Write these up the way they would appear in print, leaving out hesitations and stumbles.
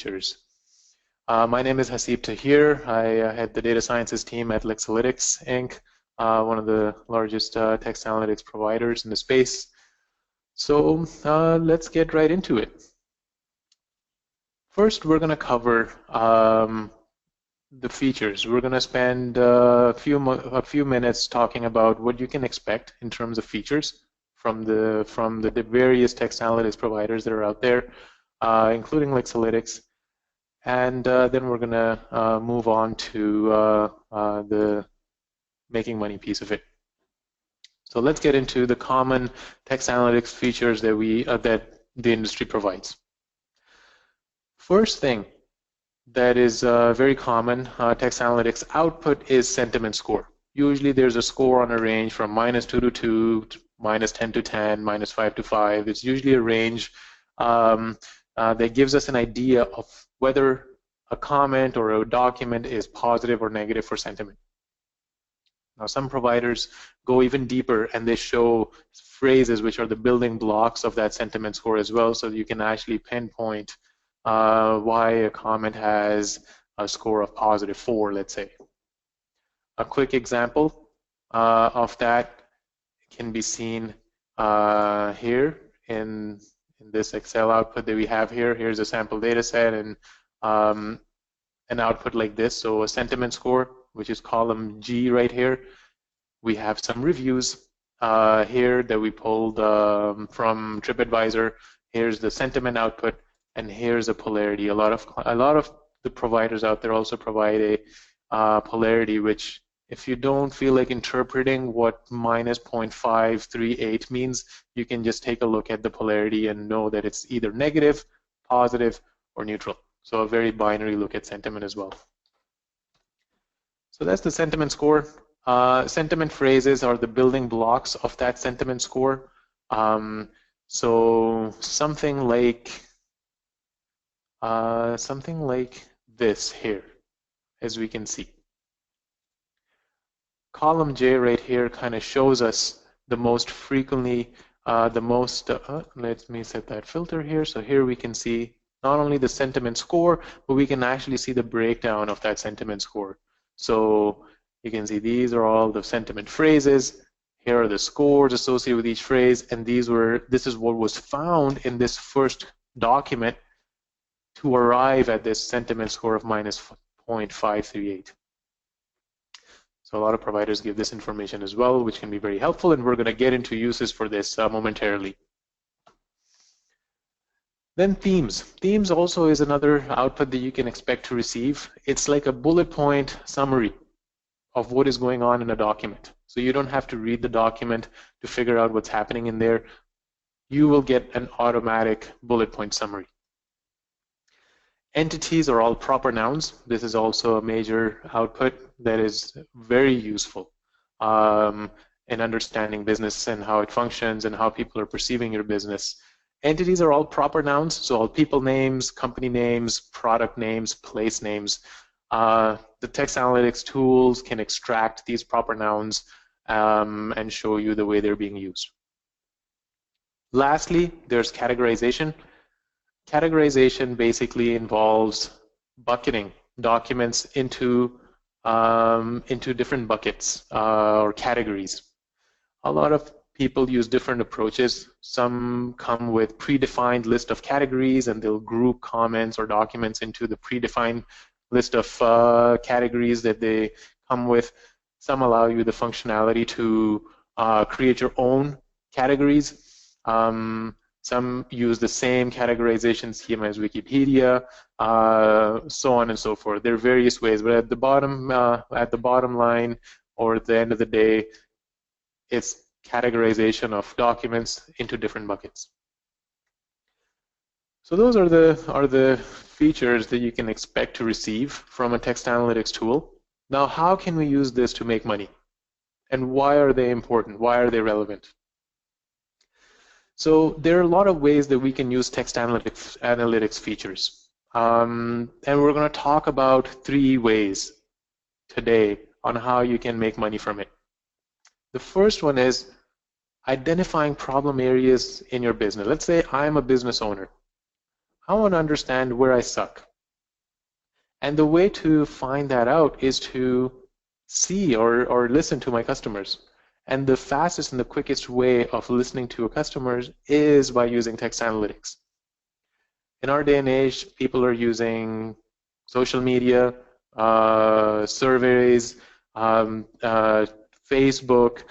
features. My name is Haseeb Tahir. I head the data sciences team at Lexalytics, Inc., one of the largest text analytics providers in the space. So let's get right into it. First, we're going to cover the features. We're going to spend a few minutes talking about what you can expect in terms of features from the various text analytics providers that are out there, including Lexalytics. And then we're going to move on to the making money piece of it. So let's get into the common text analytics features that that the industry provides. First thing that is very common text analytics output is sentiment score. Usually there's a score on a range from -2 to 2, -10 to 10, -5 to 5. It's usually a range that gives us an idea of whether a comment or a document is positive or negative for sentiment. Now, some providers go even deeper and they show phrases which are the building blocks of that sentiment score as well, so you can actually pinpoint why a comment has a score of +4, let's say. A quick example of that can be seen here in this Excel output that we have here. Here's a sample data set and an output like this. So a sentiment score, which is column G right here. We have some reviews here that we pulled from TripAdvisor. Here's the sentiment output, and here's a polarity. A lot of the providers out there also provide a polarity, which if you don't feel like interpreting what -0.538 means, you can just take a look at the polarity and know that it's either negative, positive, or neutral. So a very binary look at sentiment as well. So that's the sentiment score. Sentiment phrases are the building blocks of that sentiment score. So something like this here, as we can see. Column J right here kind of shows us the most frequently, let me set that filter here. So here we can see not only the sentiment score, but we can actually see the breakdown of that sentiment score. So you can see these are all the sentiment phrases. Here are the scores associated with each phrase, and this is what was found in this first document to arrive at this sentiment score of -0.538. So a lot of providers give this information as well, which can be very helpful, and we're going to get into uses for this momentarily. Then themes. Themes also is another output that you can expect to receive. It's like a bullet point summary of what is going on in a document. So you don't have to read the document to figure out what's happening in there. You will get an automatic bullet point summary. Entities are all proper nouns. This is also a major output that is very useful in understanding business and how it functions and how people are perceiving your business. Entities are all proper nouns, so all people names, company names, product names, place names. The text analytics tools can extract these proper nouns and show you the way they're being used. Lastly, there's categorization. Categorization basically involves bucketing documents into different buckets or categories. A lot of people use different approaches. Some come with predefined list of categories, and they'll group comments or documents into the predefined list of categories that they come with. Some allow you the functionality to create your own categories. Some use the same categorization schema as Wikipedia, so on and so forth. There are various ways, but at the bottom line, or at the end of the day, it's categorization of documents into different buckets. So those are the features that you can expect to receive from a text analytics tool. Now, how can we use this to make money? And why are they important? Why are they relevant? So there are a lot of ways that we can use text analytics features. And we're going to talk about 3 ways today on how you can make money from it. The first one is identifying problem areas in your business. Let's say I'm a business owner. I want to understand where I suck. And the way to find that out is to see or listen to my customers. And the fastest and the quickest way of listening to a customer is by using text analytics. In our day and age, people are using social media, surveys, Facebook,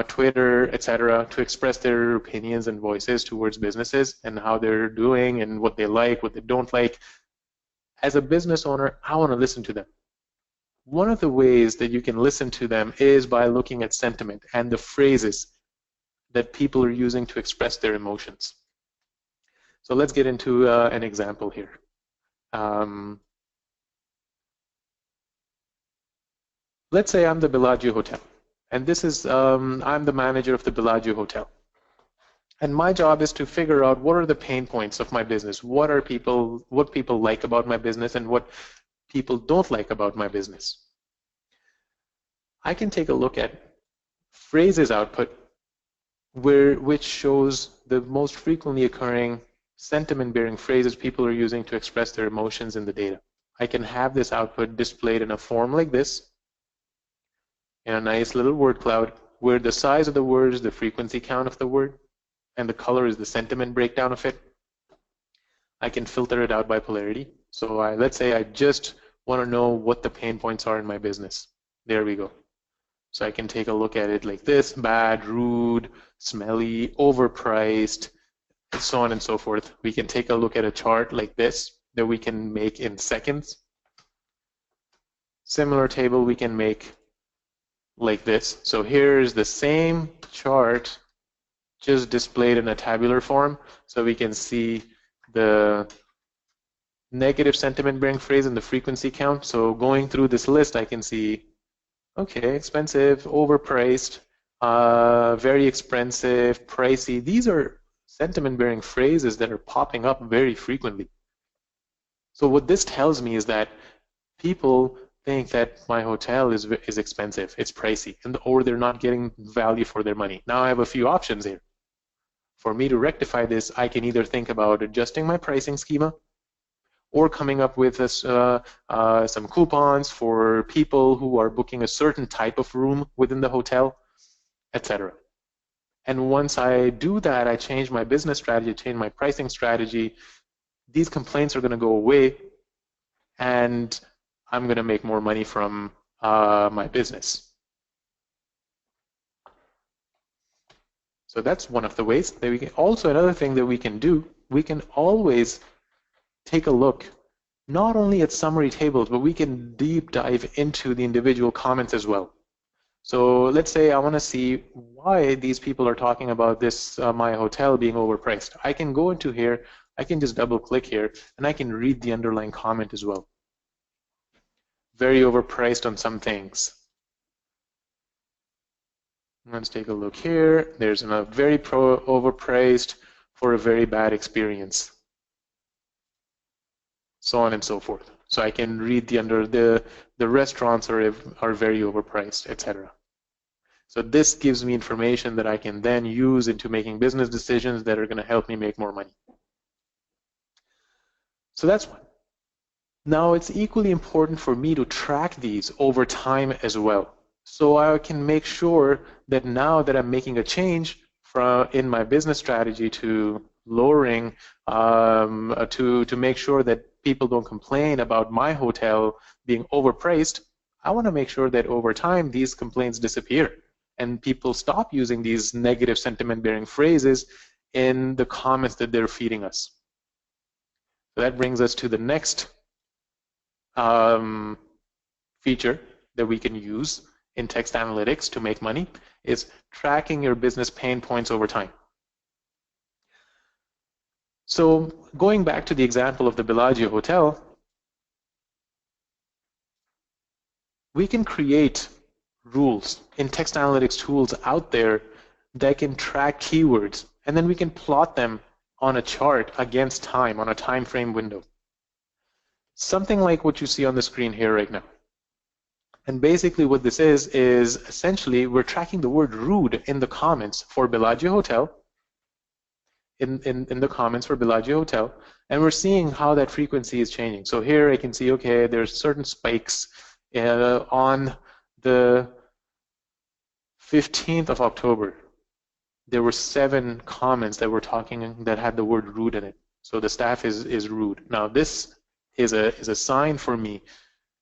Twitter, etc., to express their opinions and voices towards businesses and how they're doing and what they like, what they don't like. As a business owner, I want to listen to them. One of the ways that you can listen to them is by looking at sentiment and the phrases that people are using to express their emotions. So let's get into an example here. Let's say I'm the Bellagio Hotel, and this is I'm the manager of the Bellagio Hotel. And my job is to figure out what are the pain points of my business, what people like about my business, and what people don't like about my business. I can take a look at phrases output, which shows the most frequently occurring sentiment-bearing phrases people are using to express their emotions in the data. I can have this output displayed in a form like this, in a nice little word cloud, where the size of the word is the frequency count of the word, and the color is the sentiment breakdown of it. I can filter it out by polarity. So let's say I just want to know what the pain points are in my business. There we go. So I can take a look at it like this: bad, rude, smelly, overpriced, and so on and so forth. We can take a look at a chart like this that we can make in seconds. Similar table we can make like this. So here's the same chart just displayed in a tabular form. So we can see the negative sentiment bearing phrase and the frequency count. So going through this list, I can see, okay, expensive, overpriced, very expensive, pricey. These are sentiment bearing phrases that are popping up very frequently. So what this tells me is that people think that my hotel is expensive, it's pricey, or they're not getting value for their money. Now I have a few options here. For me to rectify this, I can either think about adjusting my pricing schema or coming up with some coupons for people who are booking a certain type of room within the hotel, etc. And once I do that, I change my business strategy, change my pricing strategy, these complaints are going to go away, and I'm going to make more money from my business. So that's one of the ways that we can. Also, another thing that we can do, we can always take a look not only at summary tables, but we can deep dive into the individual comments as well. So let's say I want to see why these people are talking about this my hotel being overpriced. I can go into here, I can just double click here, and I can read the underlying comment as well. Very overpriced on some things. Let's take a look here. There's a very overpriced for a very bad experience. So on and so forth. So I can read the restaurants are very overpriced, etc. So this gives me information that I can then use into making business decisions that are going to help me make more money. So that's one. Now it's equally important for me to track these over time as well. So I can make sure that now that I'm making a change in my business strategy to lowering, to make sure that people don't complain about my hotel being overpriced, I want to make sure that over time these complaints disappear and people stop using these negative sentiment-bearing phrases in the comments that they're feeding us. So that brings us to the next feature that we can use in text analytics to make money, is tracking your business pain points over time. So going back to the example of the Bellagio Hotel, we can create rules in text analytics tools out there that can track keywords, and then we can plot them on a chart against time, on a time frame window. Something like what you see on the screen here right now. And basically what this is essentially we're tracking the word rude in the comments for Bellagio Hotel, in the comments for Bellagio Hotel, and we're seeing how that frequency is changing. So here I can see, okay, there's certain spikes on the 15th of October. There were 7 comments that were talking that had the word rude in it. So the staff is rude. Now this is a sign for me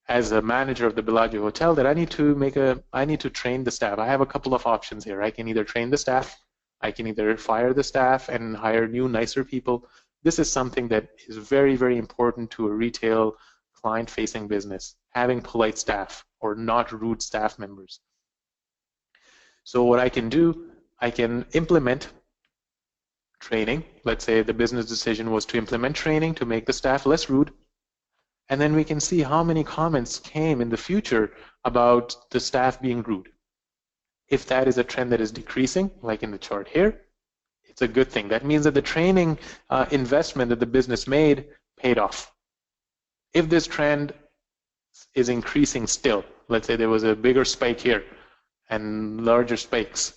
as a manager of the Bellagio Hotel that I need to train the staff. I have a couple of options here. I can either train the staff, I can either fire the staff and hire new, nicer people. This is something that is very, very important to a retail client-facing business, having polite staff or not rude staff members. So what I can do, I can implement training. Let's say the business decision was to implement training to make the staff less rude. And then we can see how many comments came in the future about the staff being rude. If that is a trend that is decreasing, like in the chart here, it's a good thing. That means that the training investment that the business made paid off. If this trend is increasing still, let's say there was a bigger spike here and larger spikes,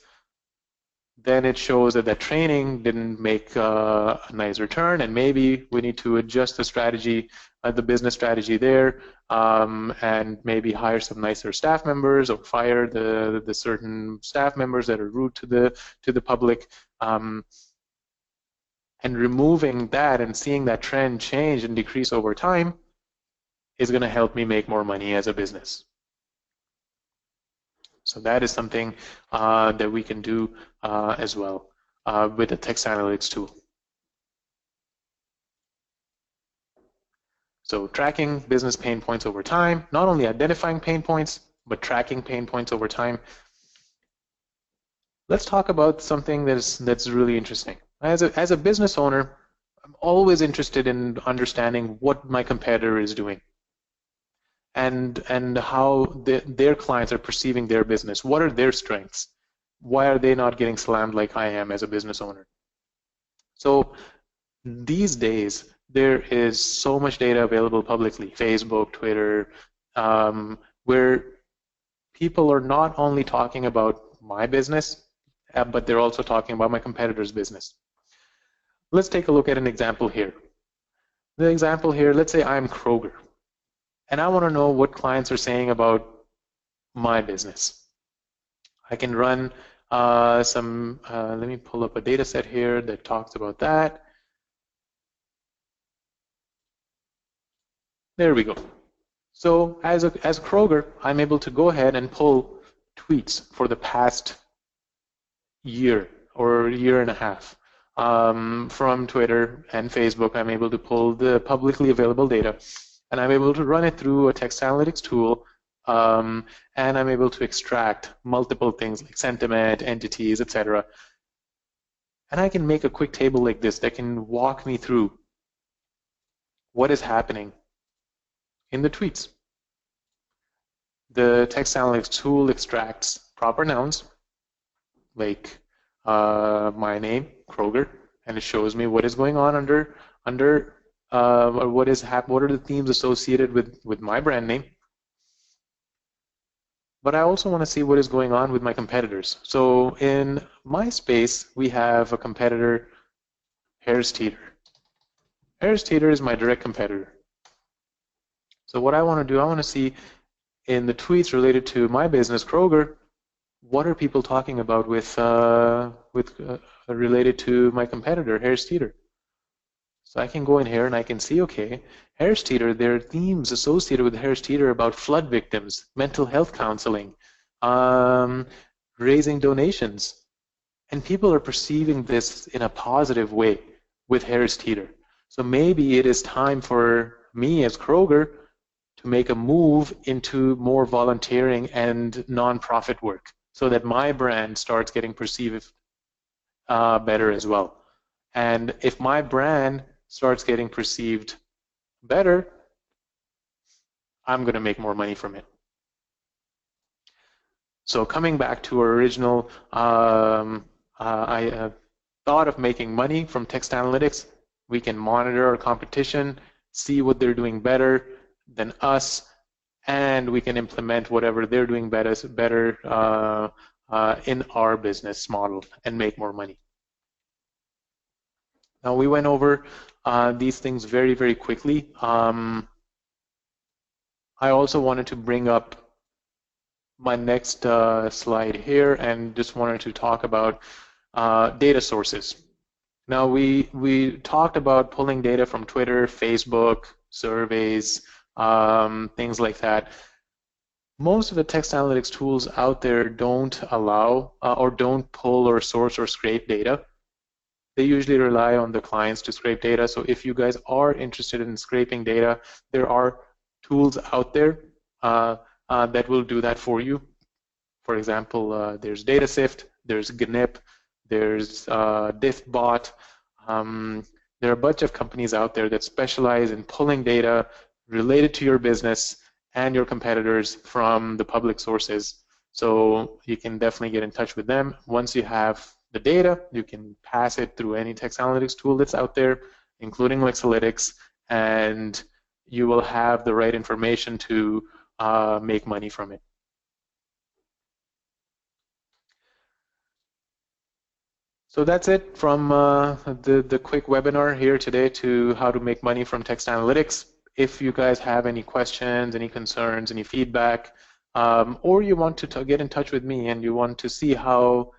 then it shows that that training didn't make a nice return, and maybe we need to adjust the strategy, the business strategy there, and maybe hire some nicer staff members or fire the certain staff members that are rude to the public. And removing that and seeing that trend change and decrease over time is going to help me make more money as a business. So that is something that we can do as well with the text analytics tool. So tracking business pain points over time, not only identifying pain points, but tracking pain points over time. Let's talk about something that's really interesting. As a business owner, I'm always interested in understanding what my competitor is doing and how their clients are perceiving their business. What are their strengths? Why are they not getting slammed like I am as a business owner? So these days, there is so much data available publicly, Facebook, Twitter, where people are not only talking about my business, but they're also talking about my competitor's business. Let's take a look at an example here. The example here, let's say I'm Kroger, and I want to know what clients are saying about my business. I can run let me pull up a data set here that talks about that. There we go. So as Kroger, I'm able to go ahead and pull tweets for the past year or year and a half. From Twitter and Facebook, I'm able to pull the publicly available data, and I'm able to run it through a text analytics tool, and I'm able to extract multiple things like sentiment, entities, etc. And I can make a quick table like this that can walk me through what is happening in the tweets. The text analytics tool extracts proper nouns like my name, Kroger, and it shows me what is going on under or what are the themes associated with my brand name. But I also want to see what is going on with my competitors. So in my space, we have a competitor, Harris Teeter. Harris Teeter is my direct competitor. So what I want to do, I want to see in the tweets related to my business, Kroger, what are people talking about with related to my competitor, Harris Teeter? So I can go in here and I can see, okay, Harris Teeter, there are themes associated with Harris Teeter about flood victims, mental health counseling, raising donations. And people are perceiving this in a positive way with Harris Teeter. So maybe it is time for me as Kroger to make a move into more volunteering and nonprofit work so that my brand starts getting perceived better as well. And if my brand starts getting perceived better, I'm going to make more money from it. So coming back to our original, I thought of making money from text analytics. We can monitor our competition, see what they're doing better than us, and we can implement whatever they're doing better in our business model and make more money. Now, we went over these things very, very quickly. I also wanted to bring up my next slide here and just wanted to talk about data sources. Now, we talked about pulling data from Twitter, Facebook, surveys, things like that. Most of the text analytics tools out there don't allow or don't pull or source or scrape data. They usually rely on the clients to scrape data. So if you guys are interested in scraping data, there are tools out there that will do that for you. For example, there's DataSift, there's GNIP, there's DiffBot. There are a bunch of companies out there that specialize in pulling data related to your business and your competitors from the public sources. So you can definitely get in touch with them. Once you have the data, you can pass it through any text analytics tool that's out there, including Lexalytics, and you will have the right information to make money from it. So that's it from the quick webinar here today to how to make money from text analytics. If you guys have any questions, any concerns, any feedback, or you want to get in touch with me and you want to see how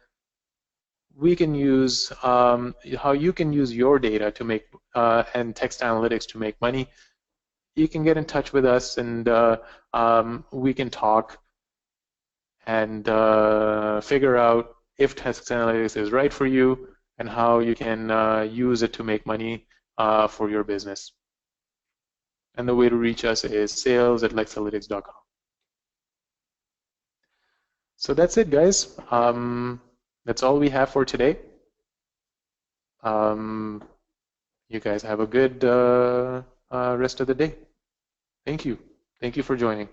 we can use, how you can use your data to make, and text analytics to make money, you can get in touch with us and we can talk and figure out if text analytics is right for you and how you can use it to make money for your business. And the way to reach us is sales@lexalytics.com. So that's it, guys. That's all we have for today. You guys have a good rest of the day. Thank you. Thank you for joining.